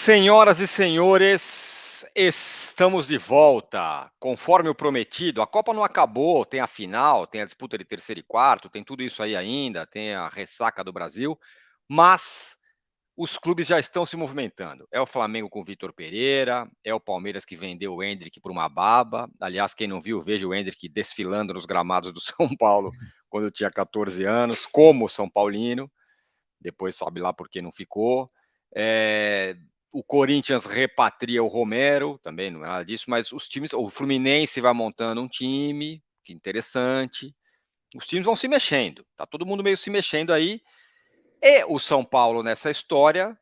Senhoras e senhores, estamos de volta. Conforme o prometido, a Copa não acabou, tem a final, tem a disputa de terceiro e quarto, tem tudo isso aí ainda, tem a ressaca do Brasil, mas os clubes já estão se movimentando. É o Flamengo com o Vitor Pereira, é o Palmeiras que vendeu o Endrick por uma baba. Aliás, quem não viu, veja o Endrick desfilando nos gramados do São Paulo quando eu tinha 14 anos, como São Paulino. Depois sabe lá por que não ficou. O Corinthians repatria o Romero, também não é nada disso, mas os times, o Fluminense vai montando um time, que interessante. Os times vão se mexendo, tá todo mundo meio se mexendo aí. E o São Paulo nessa história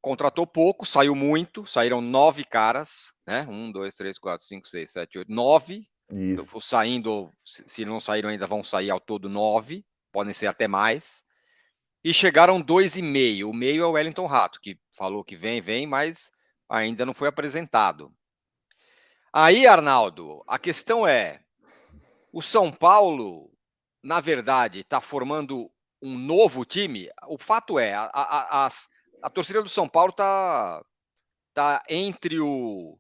contratou pouco, saiu muito, saíram 9 caras, né? 1, 2, 3, 4, 5, 6, 7, 8, 9. Então, Isso. saindo, se não saíram ainda, vão sair ao todo 9, podem ser até mais. E chegaram 2,5. O meio é o Wellington Rato, que falou que vem, mas ainda não foi apresentado. Aí, Arnaldo, a questão é: o São Paulo, na verdade, está formando um novo time? O fato é, a torcida do São Paulo tá entre o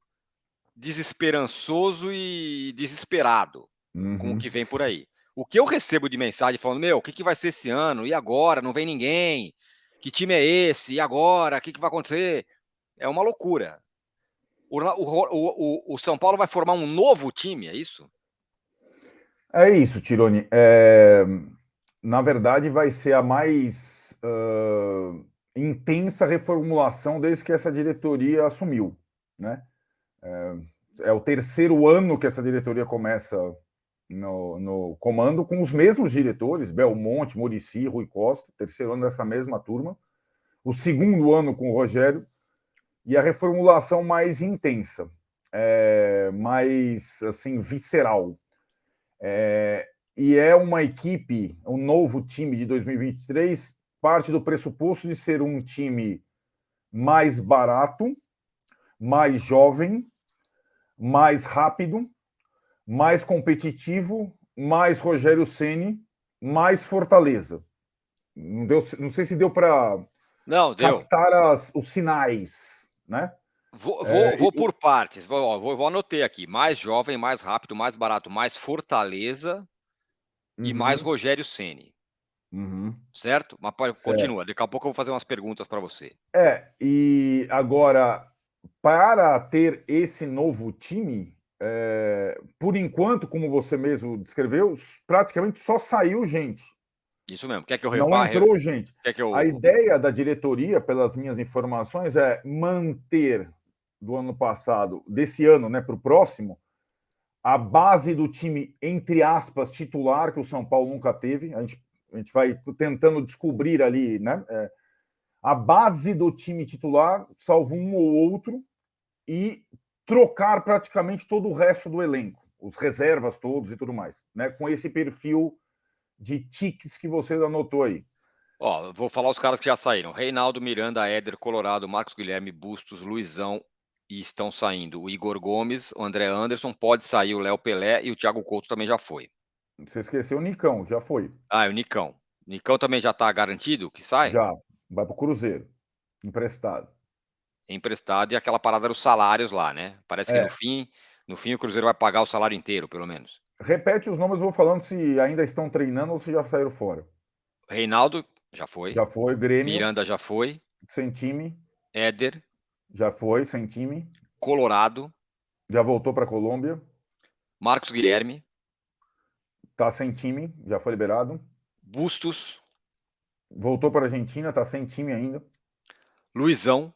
desesperançoso e desesperado com o Uhum. que vem por aí. O que eu recebo de mensagem falando, o que vai ser esse ano? E agora? Não vem ninguém? Que time é esse? E agora? O que vai acontecer? É uma loucura. O São Paulo vai formar um novo time, é isso? É isso, Tironi. Na verdade, vai ser a mais intensa reformulação desde que essa diretoria assumiu, né? É o terceiro ano que essa diretoria começa no comando, com os mesmos diretores, Belmonte, Muricy, Rui Costa, terceiro ano dessa mesma turma. O segundo ano com o Rogério, e a reformulação mais intensa, mais assim visceral. E é uma equipe, um novo time de 2023, parte do pressuposto de ser um time mais barato, mais jovem, mais rápido, mais competitivo, mais Rogério Ceni, mais Fortaleza. Não sei se deu para Não, deu. captar os sinais, né? Vou por partes. Vou anotei aqui. Mais jovem, mais rápido, mais barato, mais Fortaleza e mais Uhum, Rogério Ceni. uhum, Certo? Mas certo. continua. Daqui a pouco eu vou fazer umas perguntas para você. E agora, para ter esse novo time, por enquanto, como você mesmo descreveu, praticamente só saiu gente. Isso mesmo. Quer que eu Não entrou gente. Quer que A eu. ideia da diretoria, pelas minhas informações, é manter do ano passado, desse ano, né, para o próximo, a base do time, entre aspas, titular, que o São Paulo nunca teve. A gente vai tentando descobrir ali, né? A base do time titular, salvo um ou outro, e trocar praticamente todo o resto do elenco, os reservas todos e tudo mais, né? Com esse perfil de tiques que você anotou aí. Ó, vou falar os caras que já saíram. Reinaldo, Miranda, Éder, Colorado, Marcos Guilherme, Bustos, Luizão e estão saindo. O Igor Gomes, o André Anderson, pode sair o Léo Pelé e o Thiago Couto também já foi. Você esqueceu o Nicão, já foi. Ah, e o Nicão. O Nicão também já está garantido que sai? Já. Vai para o Cruzeiro. Emprestado. Emprestado e aquela parada dos salários lá, né? Parece que É. no fim o Cruzeiro vai pagar o salário inteiro, pelo menos. Repete os nomes, eu vou falando se ainda estão treinando ou se já saíram fora. Reinaldo já foi. Já foi. Grêmio, Miranda já foi. sem time. Éder, Já foi, sem time. Colorado, Já voltou para a Colômbia. Marcos Guilherme, Tá sem time, já foi liberado. Bustos, Voltou para a Argentina, tá sem time ainda. Luizão,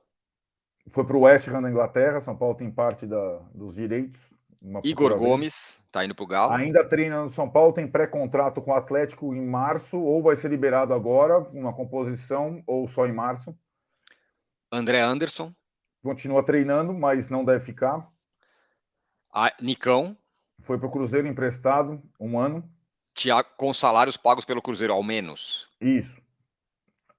Foi para o West Ham da Inglaterra. São Paulo tem parte dos direitos, uma Igor futura venda. Gomes, tá indo pro Galo. Ainda treina no São Paulo, tem pré-contrato com o Atlético em março, ou vai ser liberado agora, uma composição, ou só em março. André Anderson, Continua treinando, mas não deve ficar. Nicão, Foi para o Cruzeiro emprestado, um ano. Thiago, com salários pagos pelo Cruzeiro, ao menos. Isso.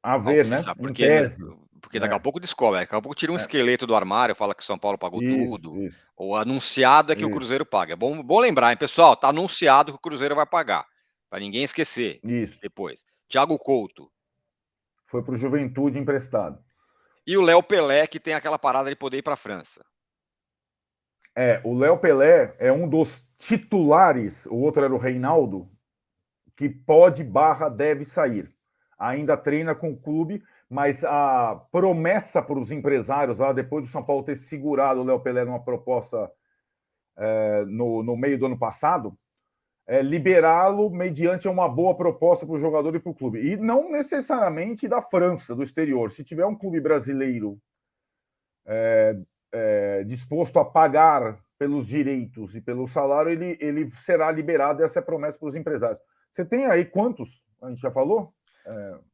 A Ao que ver, se né? sabe. Em tese. Porque daqui a É, pouco descobre, daqui a pouco tira um é. esqueleto do armário, fala que o São Paulo pagou Isso, tudo. isso, Ou anunciado é que o isso, Cruzeiro paga. É bom lembrar, hein, pessoal? Tá anunciado que o Cruzeiro vai pagar. Para ninguém esquecer isso. depois. Thiago Couto, Foi para o Juventude emprestado. E o Léo Pelé, que tem aquela parada de poder ir para a França. O Léo Pelé é um dos titulares, o outro era o Reinaldo, que deve sair. Ainda treina com o clube, mas a promessa para os empresários lá, depois do São Paulo ter segurado o Léo Pelé numa proposta no meio do ano passado, liberá-lo mediante uma boa proposta para o jogador e para o clube. E não necessariamente da França, do exterior. Se tiver um clube brasileiro disposto a pagar pelos direitos e pelo salário, ele será liberado. Essa é a promessa para os empresários. Você tem aí quantos? A gente já falou?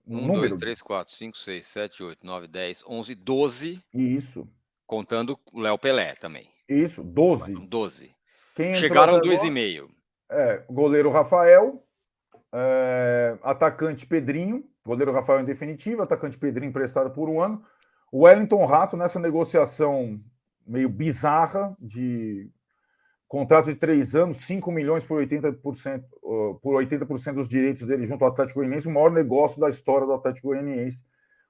Um 1, 2, número? 3, 4, 5, 6, 7, 8, 9, 10, 11, 12, Isso. contando o Léo Pelé também. Isso, Mas são 12. 12. Quem entrou até Chegaram agora? 2,5. Goleiro Rafael, atacante Pedrinho, goleiro Rafael em definitivo, atacante Pedrinho emprestado por um ano. O Wellington Rato, nessa negociação meio bizarra de contrato de 3 anos, 5 milhões por 80% dos direitos dele junto ao Atlético Goianiense, o maior negócio da história do Atlético Goianiense.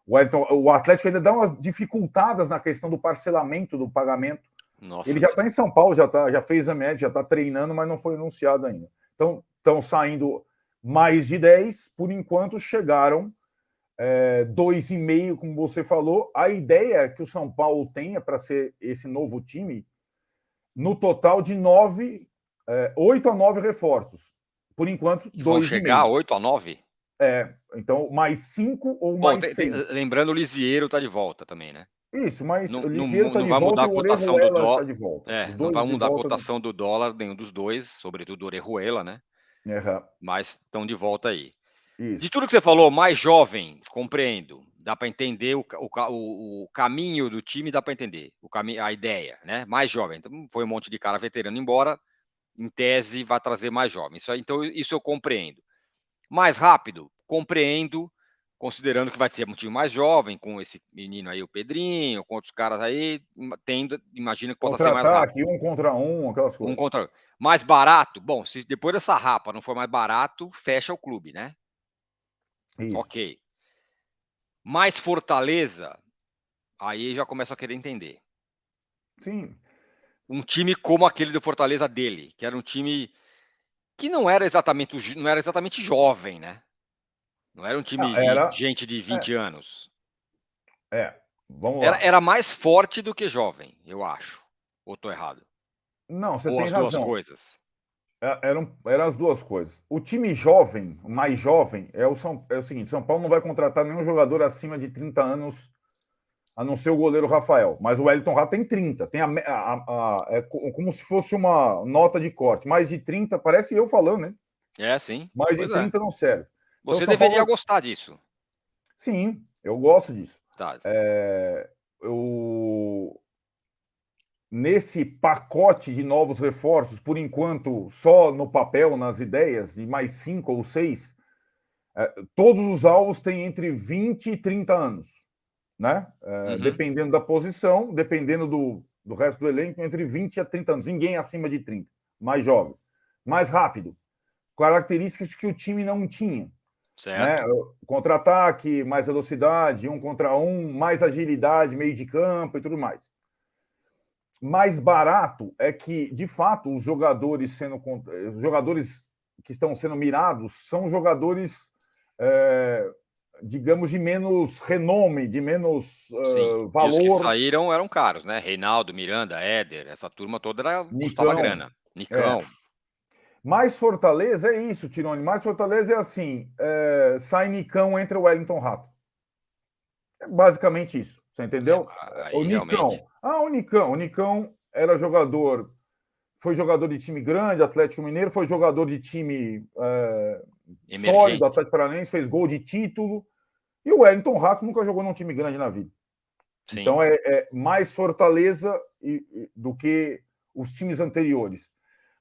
O Atlético ainda dá umas dificultadas na questão do parcelamento do pagamento. Nossa Ele já senhora. está em São Paulo, já fez a média, já está treinando, mas não foi anunciado ainda. Então, estão saindo mais de 10, por enquanto chegaram 2,5, como você falou. A ideia é que o São Paulo tenha para ser esse novo time, no total de 8 a 9 reforços. Por enquanto, Que vão chegar a 2,5. 8 a 9? Então, mais 5 ou Bom, mais 6. lembrando o Lisieiro está de volta também, né? Isso, mas Não, o não, Lisieiro está não de vai volta mudar e a o cotação do Orejuela está dólar. de volta. Os Não vai dois de mudar a volta. cotação do dólar, nenhum dos dois, sobretudo o Orejuela, né? Mas estão de volta aí. De Isso. tudo que você falou, mais jovem, compreendo. Dá para entender o caminho do time, dá para entender a ideia, né? Mais jovem. Então, foi um monte de cara veterano embora, em tese, vai trazer mais jovem. Então, isso eu compreendo. Mais rápido, compreendo, considerando que vai ser um time mais jovem, com esse menino aí, o Pedrinho, com outros caras aí, imagino que possa ser mais rápido. Contra-ataque, 1 contra 1, aquelas Um coisas. contra mais barato. Bom, se depois dessa rapa não for mais barato, fecha o clube, né? Isso. Ok. Mais Fortaleza, aí já começo a querer entender. Sim. Um time como aquele do Fortaleza dele, que era um time que não era exatamente jovem, né? Não era um time de Era. gente de É, 20 anos. vamos Era, lá. era mais forte do que jovem, eu acho. Ou tô errado? Não, você Ou tem as duas razão. coisas? Eram as duas coisas. O time jovem, o mais jovem, é o seguinte: São Paulo não vai contratar nenhum jogador acima de 30 anos, a não ser o goleiro Rafael. Mas o Wellington Rato tem 30. Tem como se fosse uma nota de corte. Mais de 30, parece eu falando, né? É, sim. Mais de Pois é. 30 não serve. Então, Você São Paulo deveria vai. gostar disso. Sim, eu gosto disso. Tá. Eu, nesse pacote de novos reforços, por enquanto, só no papel, nas ideias, de mais 5 ou 6, todos os alvos têm entre 20 e 30 anos, né? Uhum. Dependendo da posição, dependendo do resto do elenco, entre 20 a 30 anos. Ninguém acima de 30. Mais jovem. Mais rápido. Características que o time não tinha. Né? Certo. Contra-ataque, mais velocidade, 1 contra 1, mais agilidade, meio de campo e tudo mais. Mais barato é que, de fato, os jogadores que estão sendo mirados são jogadores, digamos, de menos renome, de menos Sim. E os que valor. saíram eram caros, né? Reinaldo, Miranda, Éder, essa turma toda custava Nicão. grana. É. Nicão. Mais Fortaleza é isso, Tirone. Mais Fortaleza é assim: sai Nicão, entra o Wellington Rato. É basicamente isso. Você entendeu? O Aí realmente. Nicão. O Nicão era jogador. Foi jogador de time grande, Atlético Mineiro, foi jogador de time sólido, Emergente. Atlético Paranaense, fez gol de título. E o Wellington Rato nunca jogou num time grande na vida. Sim. Então é mais Fortaleza do que os times anteriores.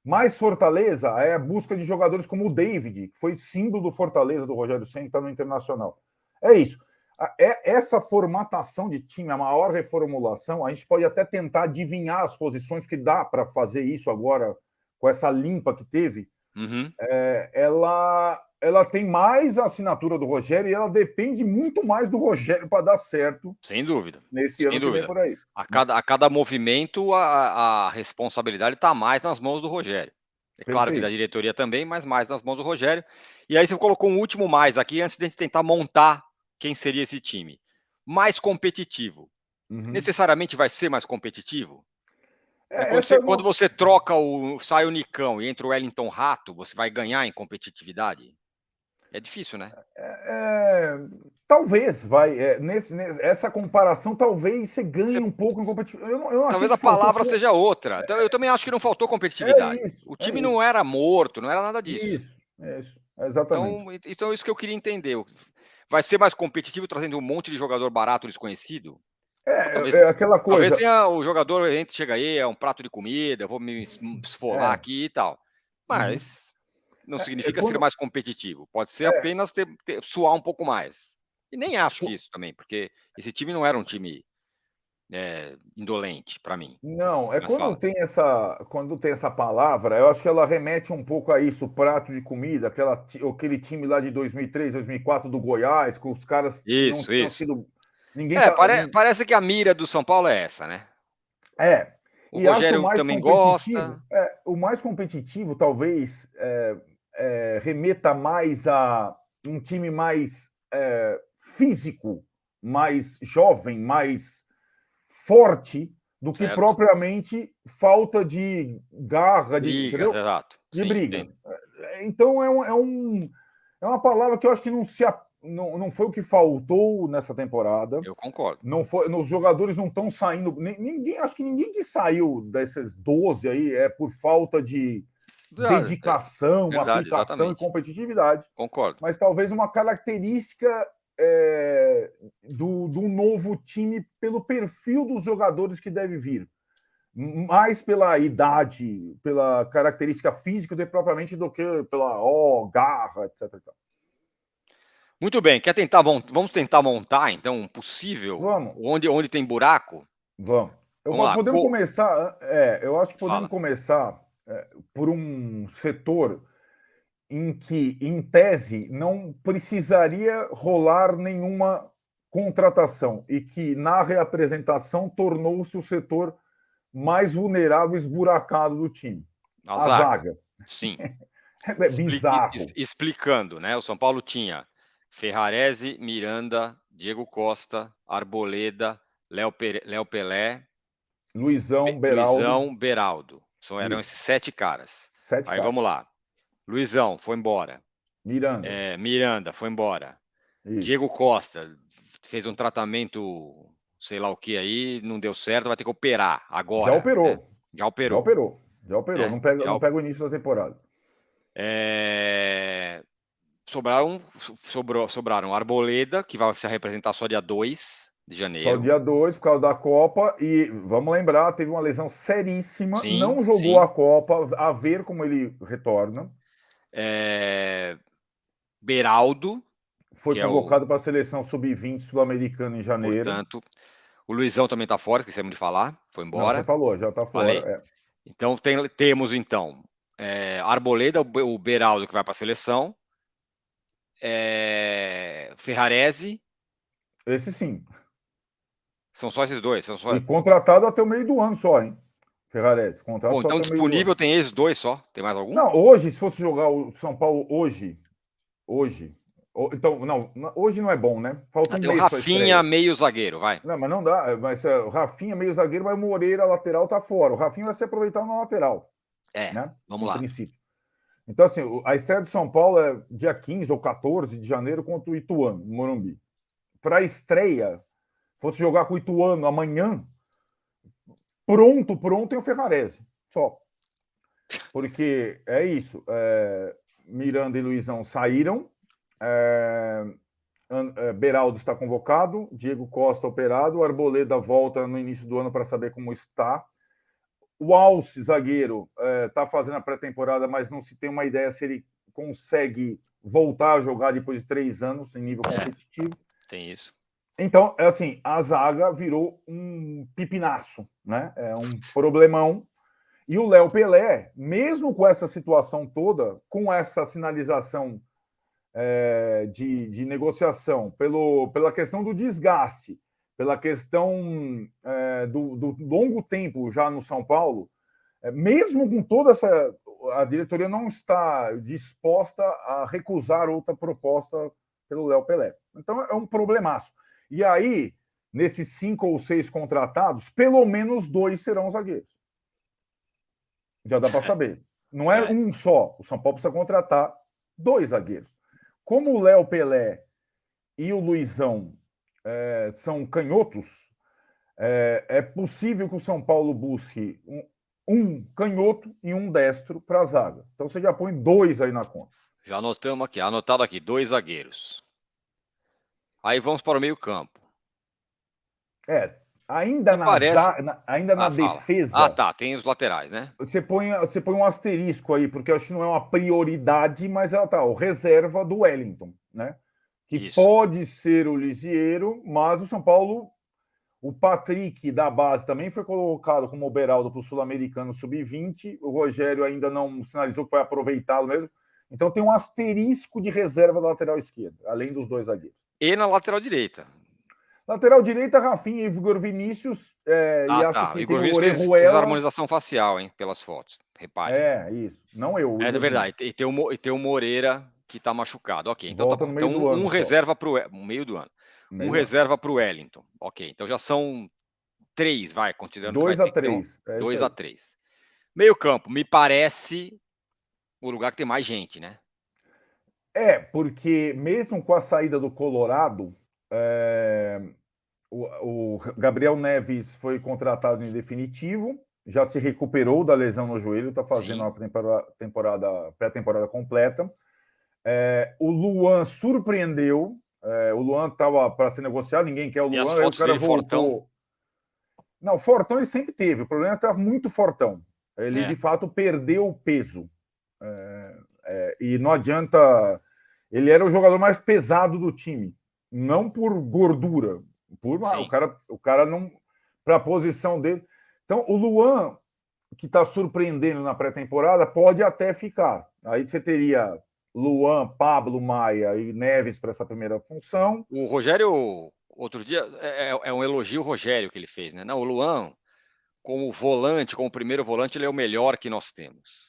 Mais Fortaleza é a busca de jogadores como o David, que foi símbolo do Fortaleza, do Rogério Ceni, que está no Internacional. É isso. Essa formatação de time, a maior reformulação, a gente pode até tentar adivinhar as posições, que dá para fazer isso agora, com essa limpa que teve. Uhum. Ela ela tem mais a assinatura do Rogério e ela depende muito mais do Rogério para dar certo. Sem dúvida. Nesse Sem ano que vem dúvida. por aí. A cada movimento, a responsabilidade está mais nas mãos do Rogério. É claro que da diretoria também, mas mais nas mãos do Rogério. E aí você colocou um último mais aqui, antes de a gente tentar montar quem seria esse time. Mais competitivo. Necessariamente vai ser mais competitivo? Quando você troca sai o Nicão e entra o Wellington Rato, você vai ganhar em competitividade? É difícil, né? Talvez, essa comparação talvez você ganhe um pouco em competitividade. Eu não achei Talvez a palavra seja outra. Então, eu também acho que não faltou competitividade. O time não era morto, não era nada disso. Isso, exatamente. Então, isso que eu queria entender. Vai ser mais competitivo trazendo um monte de jogador barato desconhecido? Aquela coisa. Talvez tenha o jogador, a gente chega aí, é um prato de comida, eu vou me esfolar aqui e tal. Mas não significa ser mais competitivo. Pode ser apenas suar um pouco mais. E nem acho que isso também, porque esse time não era um time indolente para mim. Não, quando tem essa palavra, eu acho que ela remete um pouco a isso, prato de comida, aquele time lá de 2003, 2004 do Goiás, com os caras não tinham sido. Parece que a mira do São Paulo é essa, né? O Rogério também gosta. O mais competitivo, talvez, remeta mais a um time mais físico, mais jovem, mais forte do que propriamente falta de garra, briga, exato. De briga. Então é uma palavra que eu acho que não foi o que faltou nessa temporada. Eu concordo. Os jogadores não estão saindo. Acho que ninguém que saiu desses 12 aí é por falta de dedicação, aplicação e competitividade. Concordo. Mas talvez uma característica do novo time pelo perfil dos jogadores que deve vir. Mais pela idade, pela característica física propriamente do que pela garra, etc. Muito bem, vamos tentar montar, então, um possível? Vamos. Onde tem buraco? Vamos. Podemos começar. Eu acho que podemos começar por um setor em que, em tese, não precisaria rolar nenhuma contratação e que, na reapresentação, tornou-se o setor mais vulnerável e esburacado do time. A zaga. Sim. É bizarro. Explicando, né? O São Paulo tinha Ferrarese, Miranda, Diego Costa, Arboleda, Léo Pelé, Luizão, Beraldo. Eram esses 7 caras. Aí vamos lá. Luizão foi embora. Miranda foi embora. Isso. Diego Costa fez um tratamento, sei lá o que aí, não deu certo, vai ter que operar agora. Já operou. Né? Já operou. Não pega o início da temporada. Sobraram Arboleda, que vai se representar só dia 2 de janeiro. Só dia 2, por causa da Copa. E vamos lembrar, teve uma lesão seríssima. Não jogou a Copa. A ver como ele retorna. Beraldo. Foi convocado para a seleção sub-20 sul-americana em janeiro. Portanto, o Luizão também está fora, esquecemos de falar. Foi embora. Não, você falou, já está fora. Então, temos, Arboleda, o Beraldo, que vai para a seleção. Ferrarese. Esse sim. São só esses dois. E contratado até o meio do ano só, hein? Ferrarese. Bom, então disponível tem esses dois só. Tem mais algum? Não, hoje, se fosse jogar o São Paulo hoje. Então, não, hoje não é bom, né? Falta um mês. Tem o Rafinha, meio zagueiro, vai. Não, mas não dá. Mas o Rafinha, meio zagueiro, mas o Moreira, lateral, tá fora. O Rafinha vai ser aproveitado na lateral. Né? Vamos lá. Princípio. Então, assim, a estreia do São Paulo é dia 15 ou 14 de janeiro contra o Ituano, no Morumbi. Para a estreia, fosse jogar com o Ituano amanhã, pronto tem o Ferrarese. Só. Porque é isso. Miranda e Luizão saíram. Beraldo está convocado. Diego Costa operado. Arboleda volta no início do ano para saber como está. O Alce, zagueiro, está fazendo a pré-temporada, mas não se tem uma ideia se ele consegue voltar a jogar depois de 3 anos em nível competitivo. Tem isso. Então, assim, a zaga virou um pipinaço, né? É um problemão. E o Léo Pelé, mesmo com essa situação toda, com essa sinalização de negociação, pela questão do desgaste, pela questão do longo tempo já no São Paulo, mesmo com toda essa. A diretoria não está disposta a recusar outra proposta pelo Léo Pelé. Então é um problemaço. E aí, nesses 5 ou 6 contratados, pelo menos 2 serão zagueiros. Já dá para saber. Não é um só. O São Paulo precisa contratar 2 zagueiros. Como o Léo Pelé e o Luizão são canhotos, é possível que o São Paulo busque um canhoto e um destro para a zaga. Então você já põe 2 aí na conta. Já anotamos aqui, anotado aqui, 2 zagueiros. Aí vamos para o meio-campo. Ainda Me parece. ainda na Fala. defesa. Tá, tem os laterais, né? Você põe um asterisco aí, porque eu acho que não é uma prioridade, mas ela tá, o reserva do Wellington, né? Que Isso. pode ser o Lisieiro, mas o São Paulo, o Patrick da base também foi colocado como Beraldo para o Sul-Americano Sub-20, o Rogério ainda não sinalizou que vai aproveitá-lo mesmo. Então tem um asterisco de reserva da lateral esquerda, além dos 2 zagueiros. E na lateral direita. Lateral direita, Rafinha e Igor Vinícius. E acho Tá. O que tem Igor o Vinícius fez Orejuela. harmonização facial, hein? Pelas fotos. Repare. Isso. Não eu, o É Igor verdade. Vinícius. E tem o Moreira, que tá machucado. Ok, então tá Volta bom. no meio Então, do ano só. reserva para o meio do ano. Um Meio do ano. reserva para o Wellington. Ok, então já são 3, vai, considerando que vai 2 a ter que ter 3. 2 a 3. Meio campo, me parece o lugar que tem mais gente, né? Porque mesmo com a saída do Colorado, o Gabriel Neves foi contratado em definitivo, já se recuperou da lesão no joelho, está fazendo Sim. uma pré-temporada completa. O Luan surpreendeu. O Luan estava para ser negociado, ninguém quer o E as Luan, aí o fotos cara dele fortão. voltou. Não, fortão ele sempre teve, o problema é que estava muito fortão. Ele, de fato, perdeu o peso. E não adianta. Ele era o jogador mais pesado do time, não por gordura, o cara não para a posição dele. Então, o Luan, que está surpreendendo na pré-temporada, pode até ficar. Aí você teria Luan, Pablo Maia e Neves para essa primeira função. O Rogério, outro dia, é um elogio o Rogério que ele fez, né? Não, o Luan, como volante, como primeiro volante, ele é o melhor que nós temos.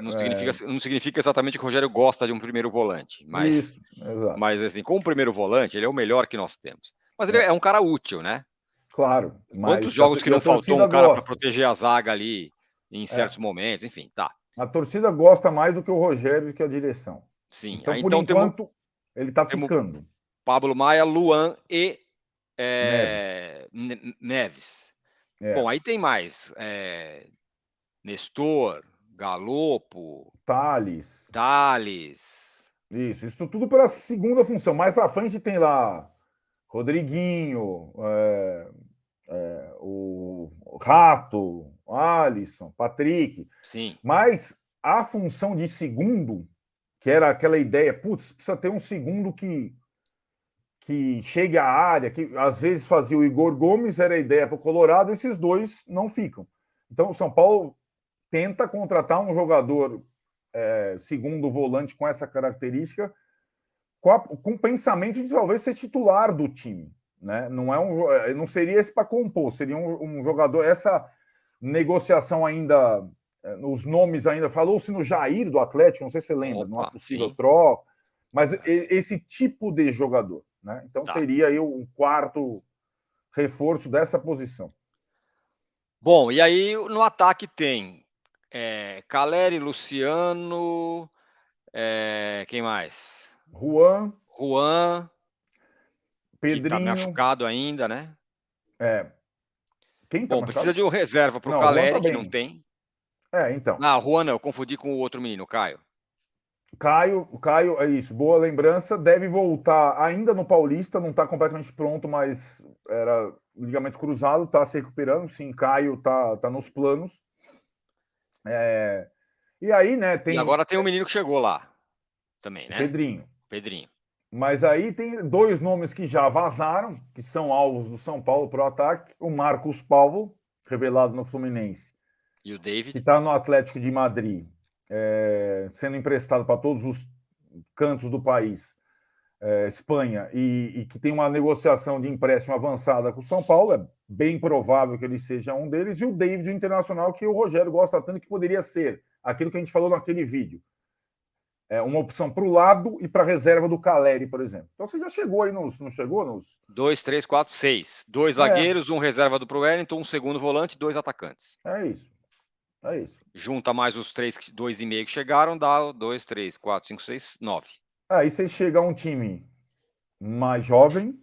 Não significa exatamente que o Rogério gosta de um primeiro volante, Isso, exato. Mas assim, como primeiro volante, ele é o melhor que nós temos. Mas ele é um cara útil, né? Claro, Quantos mas jogos que a não faltou torcida um cara para gosta. proteger a zaga ali em certos momentos, enfim, tá. A torcida gosta mais do que o Rogério e que a direção. Sim, Então, aí por então temos enquanto, ele está ficando. Pablo Maia, Luan e Neves. Neves. Bom, aí tem mais Nestor, Galopo, Thales. Thales. Isso tudo pela segunda função. Mais para frente tem lá Rodriguinho, o Rato, Alisson, Patrick. Sim. Mas a função de segundo, que era aquela ideia, putz, precisa ter um segundo que chegue à área, que às vezes fazia o Igor Gomes, era a ideia para o Colorado, esses 2 não ficam. Então o São Paulo tenta contratar um jogador segundo volante com essa característica, com o pensamento de talvez ser titular do time. Né? Não seria esse para compor, seria um jogador. Essa negociação ainda, os nomes ainda, falou-se no Jair do Atlético, não sei se você lembra, numa possível troca, mas esse tipo de jogador. Né? Então teria aí um quarto reforço dessa posição. Bom, e aí no ataque tem Caleri, Luciano, quem mais? Juan, que tá Pedrinho. machucado ainda, né? Quem tá Bom, machucado? precisa de um reserva para o Não, o Juan tá Caleri, que não bem. tem. Então. Juan não, eu confundi com o outro menino, Caio. Caio, é isso, boa lembrança. Deve voltar ainda no Paulista, não está completamente pronto, mas era ligamento cruzado, está se recuperando. Sim, Caio tá nos planos. E aí, né, E tem agora tem um menino que chegou lá também, o né? Pedrinho. Pedrinho. Mas aí tem 2 nomes que já vazaram, que são alvos do São Paulo para o ataque. O Marcos Paulo, revelado no Fluminense, E o que David? está no Atlético de Madrid, sendo emprestado para todos os cantos do país, Espanha, e que tem uma negociação de empréstimo avançada com o São Paulo, é bem provável que ele seja um deles, e o David, o internacional, que o Rogério gosta tanto, que poderia ser aquilo que a gente falou naquele vídeo. Uma opção para o lado e para a reserva do Caleri, por exemplo. Então você já chegou aí nos. Não chegou nos. 2, 3, 4, 6. 2 zagueiros, um reserva do Wellington, um segundo volante, 2 atacantes. É isso. É isso. Junta mais os 2,5 que chegaram, dá 2, 3, 4, 5, 6, 9. Aí você chega a um time mais jovem,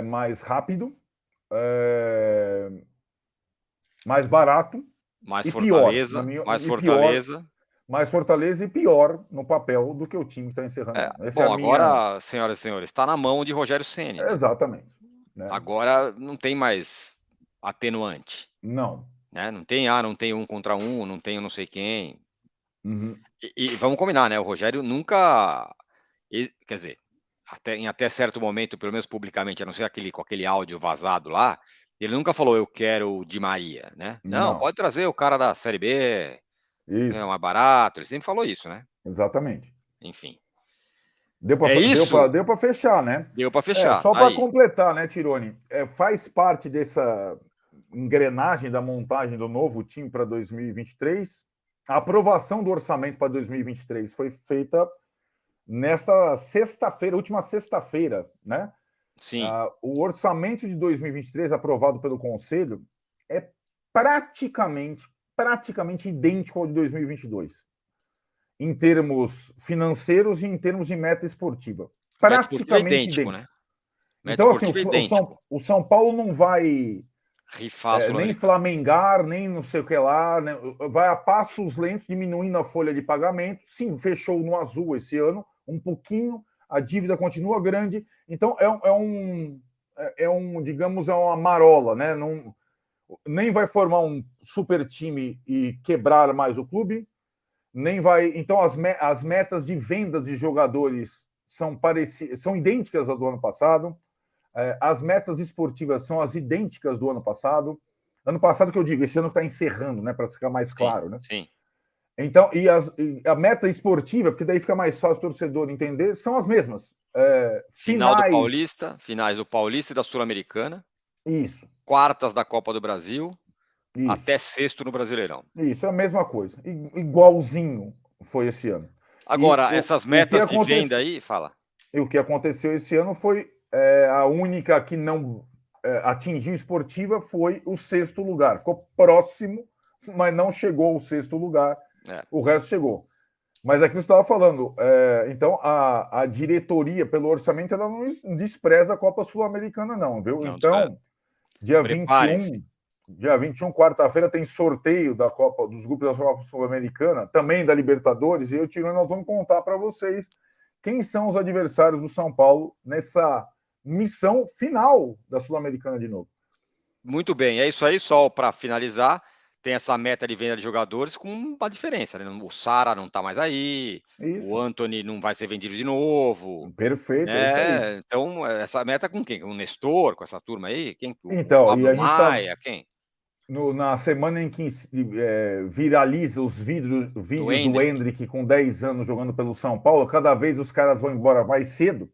mais rápido, mais barato, mais e fortaleza, pior. mais fortaleza. Mais fortaleza e pior no papel do que o time que está encerrando. Bom, agora, senhoras e senhores, está na mão de Rogério Ceni. Né? Exatamente. Né? Agora não tem mais atenuante. Não. Né? Não tem 1 contra 1, não tem não sei quem. Uhum. E vamos combinar, né? O Rogério nunca. Quer dizer, até certo momento, pelo menos publicamente, a não ser com aquele áudio vazado lá, ele nunca falou eu quero o Di Maria, né? Não, pode trazer o cara da Série B, é mais barato. Ele sempre falou isso, né? Exatamente. Enfim. Deu para fechar, né? Deu para fechar. Só para completar, né, Tironi? Faz parte dessa engrenagem da montagem do novo time para 2023. A aprovação do orçamento para 2023 foi feita nessa sexta-feira, última sexta-feira, né? Sim. O orçamento de 2023 aprovado pelo Conselho é praticamente idêntico ao de 2022. Em termos financeiros e em termos de meta esportiva. Praticamente idêntico. Né? Então, assim, o São Paulo não vai nem flamengar, nem não sei o que lá, né? Vai a passos lentos, diminuindo a folha de pagamento. Sim, fechou no azul esse ano, um pouquinho, a dívida continua grande. Então, digamos, é uma marola, né? Nem vai formar um super time e quebrar mais o clube, nem vai. Então, as metas de vendas de jogadores são idênticas ao do ano passado. As metas esportivas são as idênticas do ano passado. Ano passado que eu digo, esse ano está encerrando, né? Para ficar mais claro, né? Sim. Então, e a meta esportiva, porque daí fica mais fácil o torcedor entender, são as mesmas. Final do Paulista, finais do Paulista e da Sul-Americana. Isso. Quartas da Copa do Brasil. Isso. Até sexto no Brasileirão. Isso, é a mesma coisa. Igualzinho foi esse ano. Agora, essas metas de venda aí, fala. E o que aconteceu esse ano foi a única que não atingiu esportiva foi o sexto lugar. Ficou próximo, mas não chegou ao sexto lugar. O resto chegou. Mas aqui você estava falando, então a diretoria, pelo orçamento, ela não despreza a Copa Sul-Americana, não, viu? Não, então, dia 21, quarta-feira, tem sorteio da Copa, dos grupos da Copa Sul-Americana, também da Libertadores, e eu, Tironi, nós vamos contar para vocês quem são os adversários do São Paulo nessa missão final da Sul-Americana de novo. Muito bem, é isso aí, só para finalizar, tem essa meta de venda de jogadores com uma diferença, né? O Sara não está mais aí, o Antony não vai ser vendido de novo. Perfeito, é isso aí. Então, essa meta com quem? Com o Nestor, com essa turma aí? Quem? Então, o Pablo Maia, quem? Na semana em que viraliza os vídeos do Endrick com 10 anos jogando pelo São Paulo, cada vez os caras vão embora mais cedo.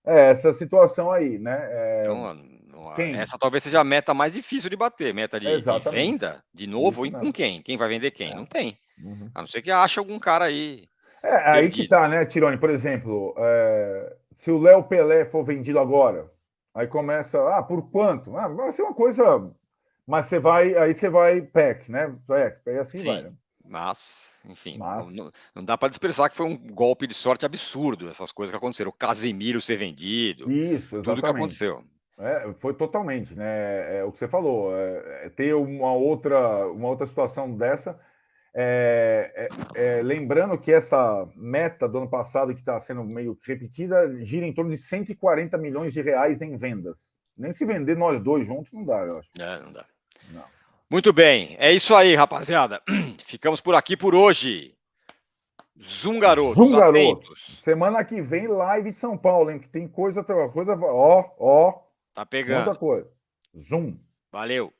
Essa situação aí, né? Essa talvez seja a meta mais difícil de bater, meta de venda, de novo, e com quem? Quem vai vender quem? Não tem. A não ser que ache algum cara aí. Aí que tá, né, Tironi? Por exemplo, se o Léo Pelé for vendido agora, aí começa, por quanto? Vai ser uma coisa... Mas você vai pack, né? Aí assim vai. Né? Mas, enfim, não dá para desprezar que foi um golpe de sorte absurdo, essas coisas que aconteceram. O Casemiro ser vendido. Isso, exatamente. Tudo que aconteceu. Foi totalmente, né? O que você falou. Ter uma outra situação dessa. Lembrando que essa meta do ano passado, que está sendo meio repetida, gira em torno de 140 milhões de reais em vendas. Nem se vender nós dois juntos não dá, eu acho. Não dá. Não. Muito bem, é isso aí, rapaziada. Ficamos por aqui por hoje. Zoom, garotos. Zoom, garotos. Semana que vem, live em São Paulo, hein? Que tem coisa. Tá pegando. Muita coisa. Zoom. Valeu.